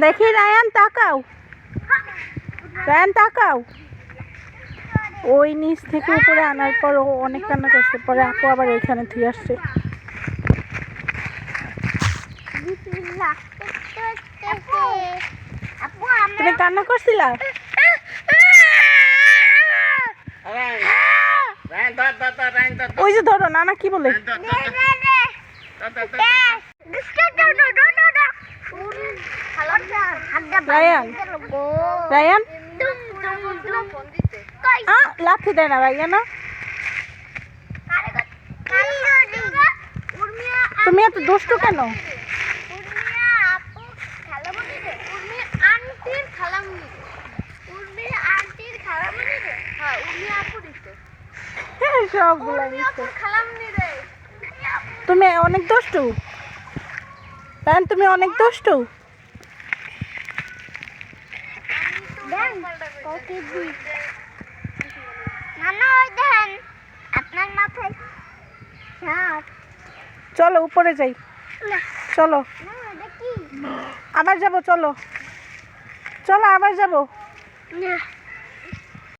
দেখি রায়ান তাকাও, রায়ান তাকাও। ওই নিচ থেকে উপরে আনার পর ও অনেক কান্না করছে, পরে আপু আবার এখানে থুয়ে আসছে। তুমি কান্না করছিলা? ওই যে ধরো, নানা কি বলে? রায়ান, রায়ান লাথি দেয় না রায়ান। তুমি এত দুষ্টু কেন? তুমি অনেক দুষ্টু রায়ান, তুমি অনেক দুষ্টু। চলো উপরে যাই, চলো আবার যাবো, চলো চলো আবার যাবো।